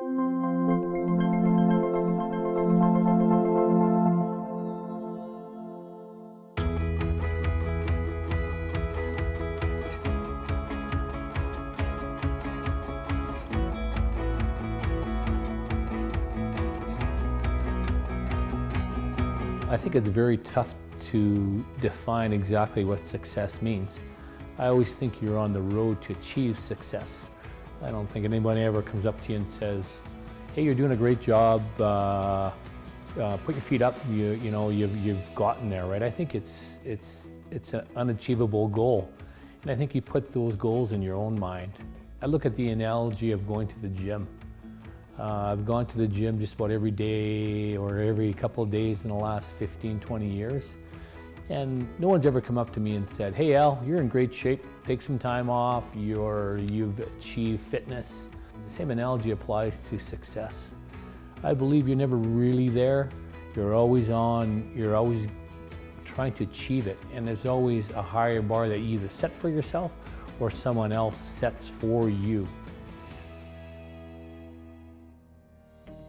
I think it's very tough to define exactly what success means. I always think you're on the road to achieve success. I don't think anybody ever comes up to you and says, hey, you're doing a great job, put your feet up, you've gotten there, right? I think it's an unachievable goal. And I think you put those goals in your own mind. I look at the analogy of going to the gym. I've gone to the gym just about every day or every couple of days in the last 15, 20 years. And no one's ever come up to me and said, hey Al, you're in great shape, take some time off, you've achieved fitness. The same analogy applies to success. I believe you're never really there. You're always trying to achieve it. And there's always a higher bar that you either set for yourself or someone else sets for you.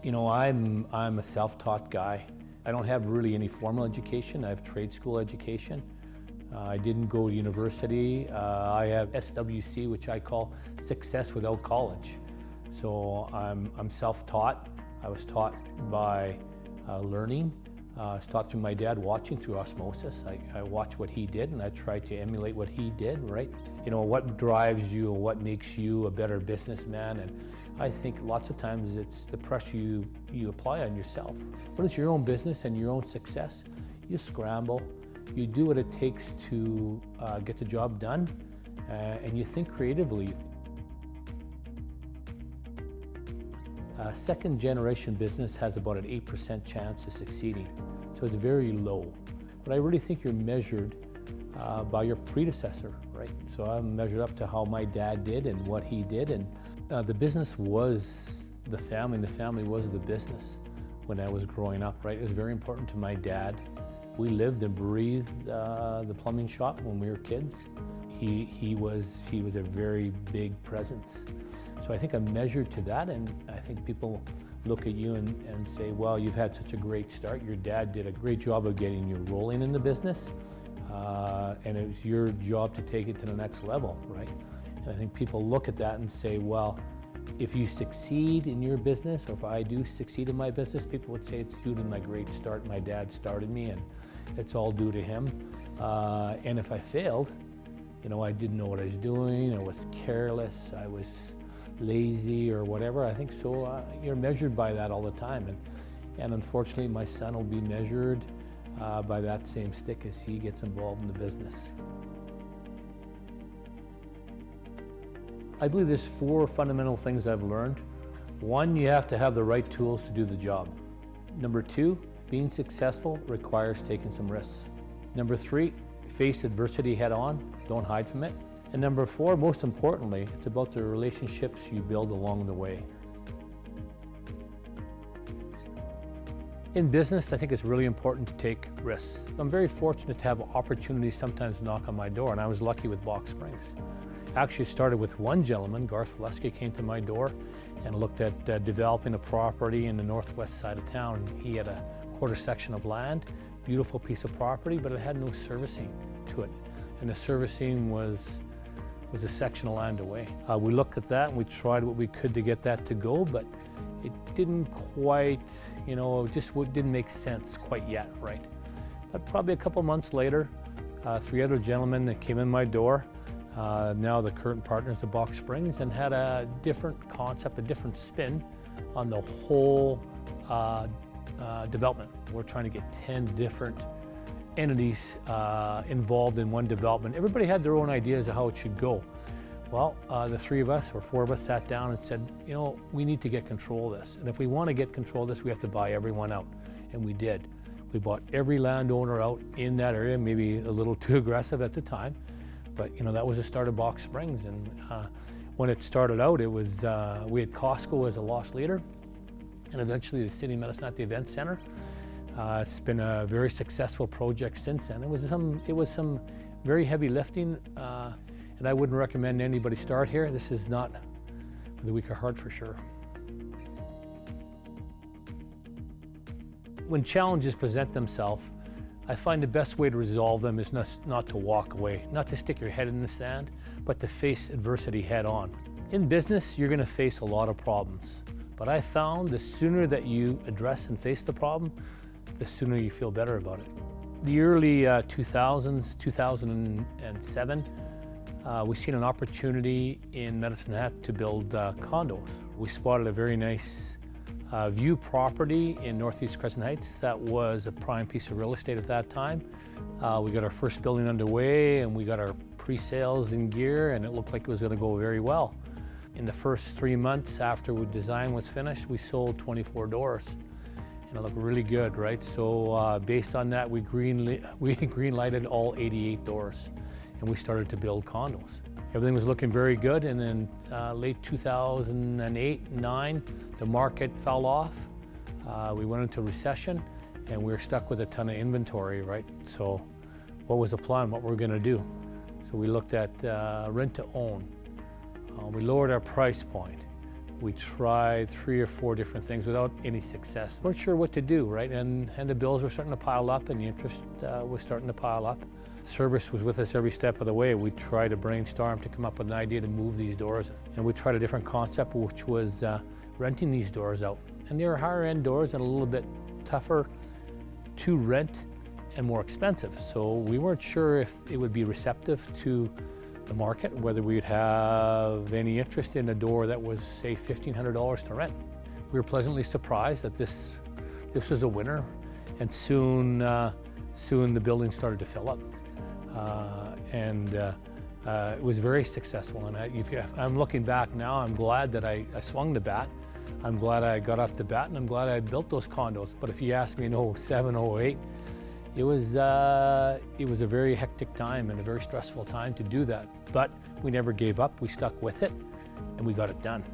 You know, I'm a self-taught guy. I don't have really any formal education. I have trade school education. I didn't go to university. I have SWC, which I call success without college. So I'm self-taught. I was taught by learning. I was taught through my dad, watching through osmosis. I watched what he did and I tried to emulate what he did, right? You know, what drives you or what makes you a better businessman. And I think lots of times it's the pressure you apply on yourself. When it's your own business and your own success, you scramble, you do what it takes to get the job done, and you think creatively. A second generation business has about an 8% chance of succeeding, so it's very low. But I really think you're measured by your predecessor, right? So I'm measured up to how my dad did and what he did, and the business was the family, and the family was the business when I was growing up, right? It was very important to my dad. We lived and breathed the plumbing shop when we were kids. He was a very big presence. So I think I'm measured to that, and I think people look at you and say, well, you've had such a great start. Your dad did a great job of getting you rolling in the business, and it was your job to take it to the next level, right? And I think people look at that and say, well, if you succeed in your business, or if I do succeed in my business, people would say it's due to my great start. My dad started me, and it's all due to him. And if I failed, you know, I didn't know what I was doing, I was careless, I was lazy or whatever. I think so. You're measured by that all the time, and unfortunately, my son will be measured by that same stick as he gets involved in the business. I believe there's 4 fundamental things I've learned. 1, you have to have the right tools to do the job. Number 2, being successful requires taking some risks. Number 3, face adversity head on, don't hide from it. And number 4, most importantly, it's about the relationships you build along the way. In business, I think it's really important to take risks. I'm very fortunate to have opportunities sometimes knock on my door, and I was lucky with Box Springs. Actually started with one gentleman, Garth Valeski, came to my door and looked at developing a property in the northwest side of town. He had a quarter section of land, beautiful piece of property, but it had no servicing to it. And the servicing was a section of land away. We looked at that and we tried what we could to get that to go, but it didn't quite, you know, just didn't make sense quite yet, right? But probably a couple months later, 3 other gentlemen that came in my door, now the current partners of Box Springs, and had a different concept, a different spin on the whole development. We're trying to get 10 different entities involved in one development. Everybody had their own ideas of how it should go. Well, the 3 of us or 4 of us sat down and said, you know, we need to get control of this. And if we want to get control of this, we have to buy everyone out. And we did. We bought every landowner out in that area, maybe a little too aggressive at the time. But, you know, that was the start of Box Springs. And when it started out, it was, we had Costco as a loss leader. And eventually the city met us at the event center. It's been a very successful project since then. It was some very heavy lifting, and I wouldn't recommend anybody start here. This is not for the weak of heart, for sure. When challenges present themselves, I find the best way to resolve them is not to walk away, not to stick your head in the sand, but to face adversity head on. In business, you're going to face a lot of problems, but I found the sooner that you address and face the problem, the sooner you feel better about it. The early 2000s, 2007, we seen an opportunity in Medicine Hat to build condos. We spotted a very nice view property in Northeast Crescent Heights that was a prime piece of real estate at that time. We got our first building underway and we got our pre-sales in gear, and it looked like it was going to go very well. In the first 3 months after the design was finished, we sold 24 doors. And it looked really good, right? So based on that, we green-lighted all 88 doors, and we started to build condos. Everything was looking very good, and then late 2008-9, the market fell off. We went into recession, and we were stuck with a ton of inventory, right? So what was the plan? What were we going to do? So we looked at rent to own. We lowered our price point. We tried 3 or 4 different things without any success. Weren't sure what to do, right? And the bills were starting to pile up, and the interest was starting to pile up. Servus was with us every step of the way. We tried to brainstorm to come up with an idea to move these doors, and we tried a different concept, which was renting these doors out. And they were higher end doors and a little bit tougher to rent and more expensive. So we weren't sure if it would be receptive to the market, whether we'd have any interest in a door that was, say, $1,500 to rent. We were pleasantly surprised that this was a winner, and soon the building started to fill up. It was very successful, and I'm looking back now, I'm glad that I swung the bat. I'm glad I got up the bat, and I'm glad I built those condos. But if you asked me in 07, 08, it was a very hectic time and a very stressful time to do that. But we never gave up, we stuck with it, and we got it done.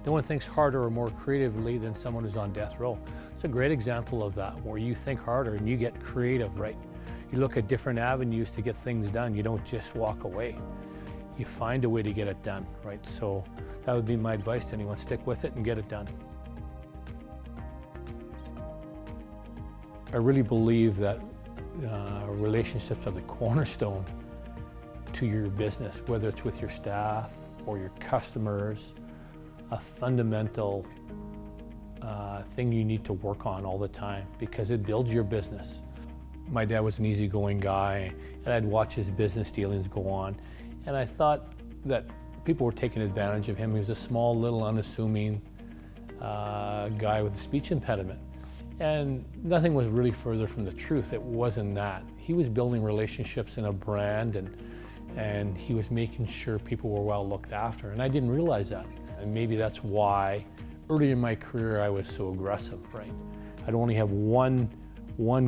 No one thinks harder or more creatively than someone who's on death row. It's a great example of that, where you think harder and you get creative, right? You look at different avenues to get things done. You don't just walk away. You find a way to get it done, right? So that would be my advice to anyone: stick with it and get it done. I really believe that relationships are the cornerstone to your business, whether it's with your staff or your customers. A fundamental thing you need to work on all the time, because it builds your business. My dad was an easygoing guy, and I'd watch his business dealings go on, and I thought that people were taking advantage of him. He was a small, little, unassuming guy with a speech impediment. And nothing was really further from the truth. It wasn't that. He was building relationships in a brand, and he was making sure people were well looked after. And I didn't realize that. And maybe that's why early in my career I was so aggressive, right? I'd only have one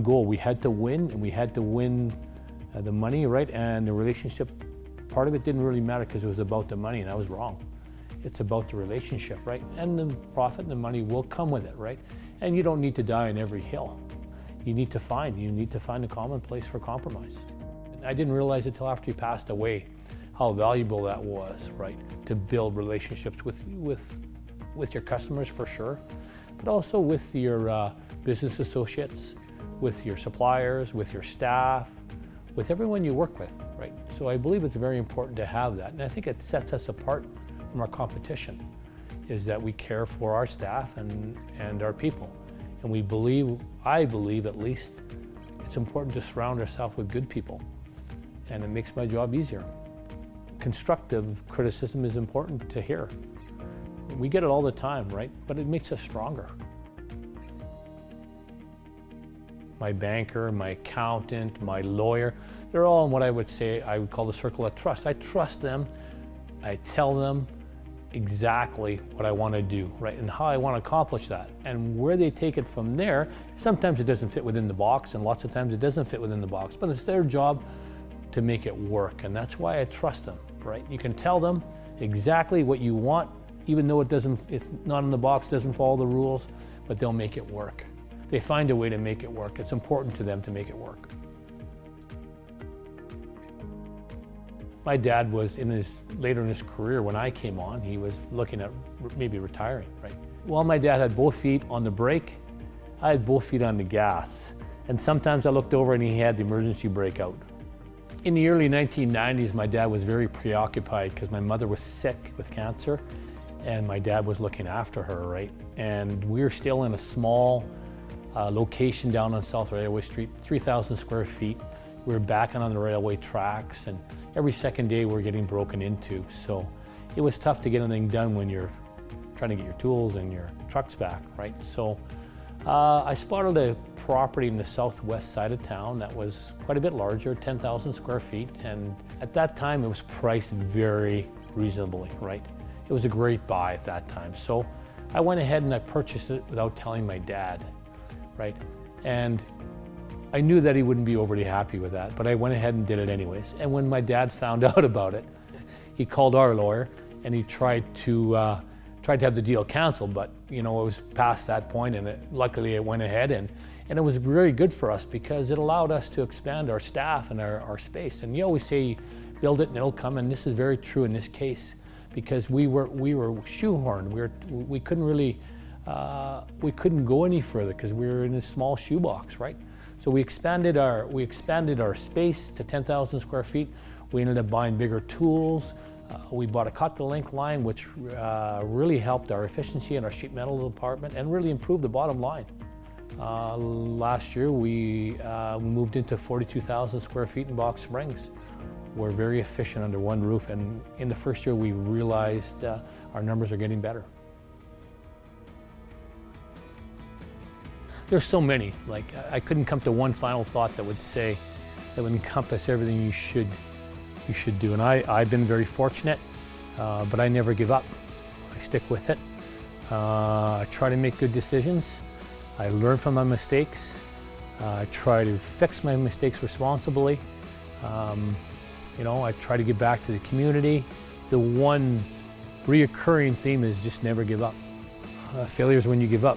goal. We had to win, and we had to win the money, right? And the relationship part of it didn't really matter, because it was about the money, and I was wrong. It's about the relationship, right? And the profit and the money will come with it, right? And you don't need to die on every hill. You need to find a common place for compromise. And I didn't realize it till after he passed away how valuable that was, right? To build relationships with your customers, for sure, but also with your business associates, with your suppliers, with your staff, with everyone you work with, right? So I believe it's very important to have that. And I think it sets us apart from our competition, is that we care for our staff and our people. And I believe at least, it's important to surround ourselves with good people. And it makes my job easier. Constructive criticism is important to hear. We get it all the time, right? But it makes us stronger. My banker, my accountant, my lawyer, they're all in what I would call the circle of trust. I trust them. I tell them exactly what I want to do, right? And how I want to accomplish that. And where they take it from there, sometimes it doesn't fit within the box, and lots of times it doesn't fit within the box, but it's their job to make it work. And that's why I trust them, right? You can tell them exactly what you want, even though it's not in the box, doesn't follow the rules, but they'll make it work. They find a way to make it work. It's important to them to make it work. My dad was later in his career, when I came on, he was looking at maybe retiring, right? Well, my dad had both feet on the brake I had both feet on the gas. And sometimes I looked over and he had the emergency brake out. In the early 1990s, my dad was very preoccupied because my mother was sick with cancer and my dad was looking after her, right? And we were still in a small location down on South Railway Street, 3,000 square feet. We were backing on the railway tracks and every second day we were getting broken into. So it was tough to get anything done when you're trying to get your tools and your trucks back, right? So I spotted a property in the southwest side of town that was quite a bit larger, 10,000 square feet. And at that time, it was priced very reasonably, right? It was a great buy at that time. So I went ahead and I purchased it without telling my dad, right? And I knew that he wouldn't be overly happy with that, but I went ahead and did it anyways. And when my dad found out about it, he called our lawyer and he tried to have the deal canceled, but you know, it was past that point and luckily it went ahead and it was very good for us because it allowed us to expand our staff and our space. And you always say, build it and it'll come, and this is very true in this case because we were shoehorned. We couldn't really, we couldn't go any further because we were in a small shoebox, right? So we expanded our space to 10,000 square feet. We ended up buying bigger tools. We bought a cut-to-length line, which really helped our efficiency in our sheet metal department and really improved the bottom line. Last year, we moved into 42,000 square feet in Box Springs. We're very efficient under one roof, and in the first year, we realized our numbers are getting better. There's so many. Like, I couldn't come to one final thought that would encompass everything you should do. And I've been very fortunate, but I never give up. I stick with it. I try to make good decisions. I learn from my mistakes. I try to fix my mistakes responsibly. You know, I try to give back to the community. The one reoccurring theme is just never give up. Failure is when you give up.